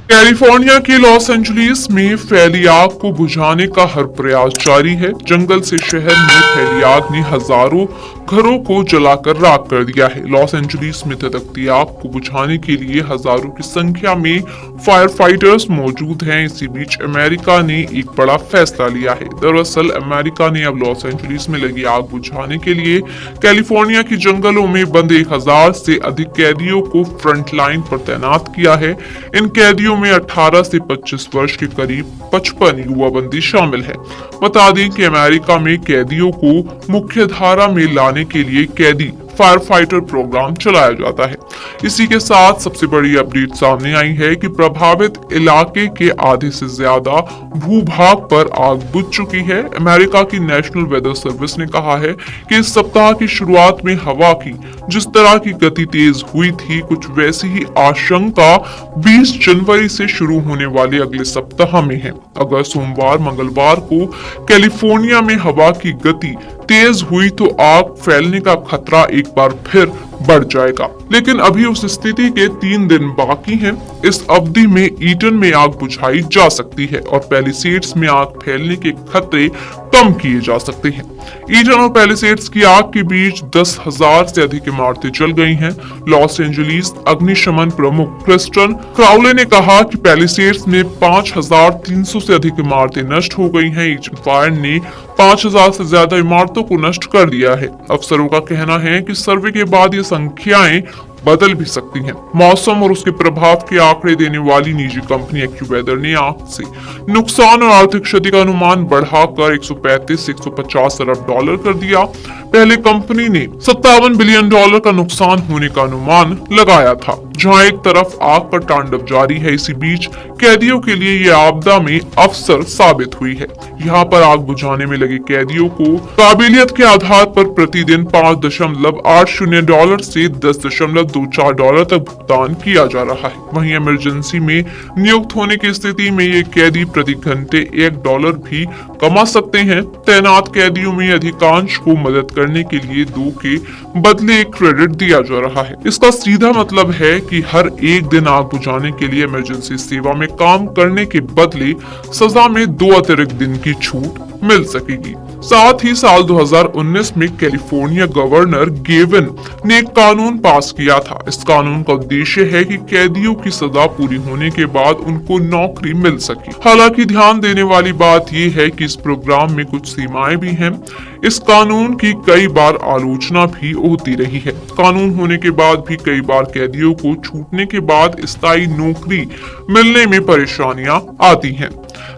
California के Los Angeles में फैली आग को बुझाने का हर प्रयास जारी है। जंगल से शहर में फैली आग ने हजारों घरों को जलाकर राख कर दिया है। लॉस एंजलिस में धधकती आग को बुझाने के लिए हजारों की संख्या में फायर फाइटर्स मौजूद हैं। इसी बीच अमेरिका ने एक बड़ा फैसला लिया है। दरअसल अमेरिका ने अब लॉस एंजलिस में लगी आग बुझाने के लिए कैलिफोर्निया के जंगलों में बंद 1000 से अधिक कैदियों को फ्रंट लाइन पर तैनात किया है। इन कैदियों में 18 से 25 वर्ष के करीब 55 युवा बंदी शामिल है। बता दें कि अमेरिका में कैदियों को मुख्य धारा में लाने के लिए कैदी फायर फाइटर प्रोग्राम चलाया जाता है। इसी के साथ सबसे बड़ी अपडेट सामने आई है कि प्रभावित इलाके के आधे से ज्यादा भूभाग पर आग बुझ चुकी है। अमेरिका की नेशनल वेदर सर्विस ने कहा है कि इस सप्ताह की शुरुआत में हवा की जिस तरह की गति तेज हुई थी, कुछ वैसी ही आशंका 20 जनवरी से शुरू होने वाले अगले सप्ताह में है। अगर सोमवार मंगलवार को कैलिफोर्निया में हवा की गति तेज हुई तो आग फैलने का खतरा एक बार फिर बढ़ जाएगा। लेकिन अभी उस स्थिति के 3 दिन बाकी हैं। इस अवधि में ईटन में आग बुझाई जा सकती है और पैलिसेड्स में आग फैलने के खतरे कम किए जा सकते हैं। ईटन और पैलिसेड्स की आग के बीच 10,000 से अधिक इमारतें जल गई हैं। लॉस एंजलिस अग्निशमन प्रमुख क्रिस्टन क्राउले ने कहा कि पैलिसेड्स में 5,300 से अधिक इमारतें नष्ट हो गई हैं। ईटन फायर ने 5,000 से ज्यादा इमारतों को नष्ट कर दिया है। अफसरों का कहना है कि सर्वे के बाद ये संख्याएं बदल भी सकती हैं। मौसम और उसके प्रभाव के आंकड़े देने वाली निजी कंपनी एक्यूवेदर ने आग से नुकसान और आर्थिक क्षति का अनुमान बढ़ाकर 135 से 150 अरब डॉलर कर दिया। पहले कंपनी ने 57 बिलियन डॉलर का नुकसान होने का अनुमान लगाया था। जहां एक तरफ आग का तांडव जारी है, इसी बीच कैदियों के लिए ये आपदा में अवसर साबित हुई है। यहाँ पर आग बुझाने में लगे कैदियों को काबिलियत के आधार पर प्रतिदिन $5.80 से $10.24 तक भुगतान किया जा रहा है। वहीं इमरजेंसी में नियुक्त होने की स्थिति में ये कैदी प्रति घंटे $1 भी कमा सकते हैं। तैनात कैदियों में अधिकांश को मदद करने के लिए 2 के बदले क्रेडिट दिया जा रहा है। इसका सीधा मतलब है कि हर एक दिन आग बुझाने के लिए इमरजेंसी सेवा में काम करने के बदले सजा में 2 अतिरिक्त दिन की छूट मिल सकेगी। साथ ही साल 2019 में कैलिफोर्निया गवर्नर गेविन ने एक कानून पास किया था। इस कानून का उद्देश्य है कि कैदियों की सजा पूरी होने के बाद उनको नौकरी मिल सके। हालांकि ध्यान देने वाली बात यह है कि इस प्रोग्राम में कुछ सीमाएं भी हैं। इस कानून की कई बार आलोचना भी होती रही है। कानून होने के बाद भी कई बार कैदियों को छूटने के बाद स्थायी नौकरी मिलने में परेशानियां आती हैं।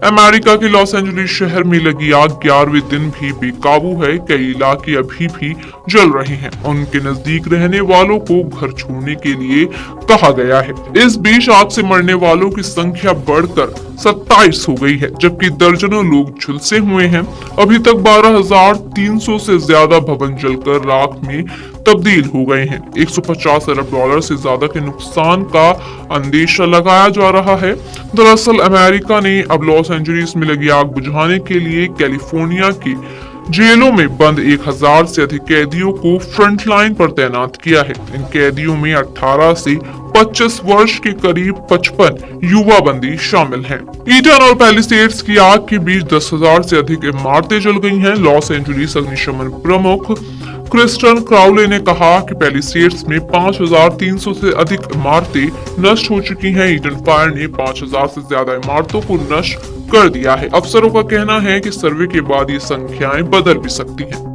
अमेरिका के लॉस एंजलिस शहर में लगी आग 11वें दिन भी बेकाबू है। कई इलाके अभी भी जल रहे हैं। उनके नजदीक रहने वालों को घर छोड़ने के लिए कहा गया है। इस बीच आग से मरने वालों की संख्या बढ़कर 27 हो गई है, जबकि दर्जनों लोग झुलसे हुए हैं। अभी तक 12,300 से ज्यादा भवन जलकर राख में तब्दील हो गए हैं। $150 अरब से ज्यादा के नुकसान का अंदेशा लगाया जा रहा है। दरअसल अमेरिका ने अब लॉस एंजलिस में लगी आग बुझाने के लिए कैलिफोर्निया की जेलों में बंद 1000 से अधिक कैदियों को फ्रंट लाइन पर तैनात किया है। इन कैदियों में 18 से 25 वर्ष के करीब 55 युवा बंदी शामिल हैं। ईटन और पैलिसेड्स की आग के बीच 10,000 से अधिक इमारतें जल गई हैं। लॉस एंजलिस अग्निशमन प्रमुख क्रिस्टन क्राउले ने कहा कि पैलिसेड्स में 5,300 से अधिक इमारतें नष्ट हो चुकी हैं। ईटन फायर ने 5,000 से ज्यादा इमारतों को नष्ट कर दिया है। अफसरों का कहना है कि सर्वे के बाद ये संख्याएं बदल भी सकती हैं।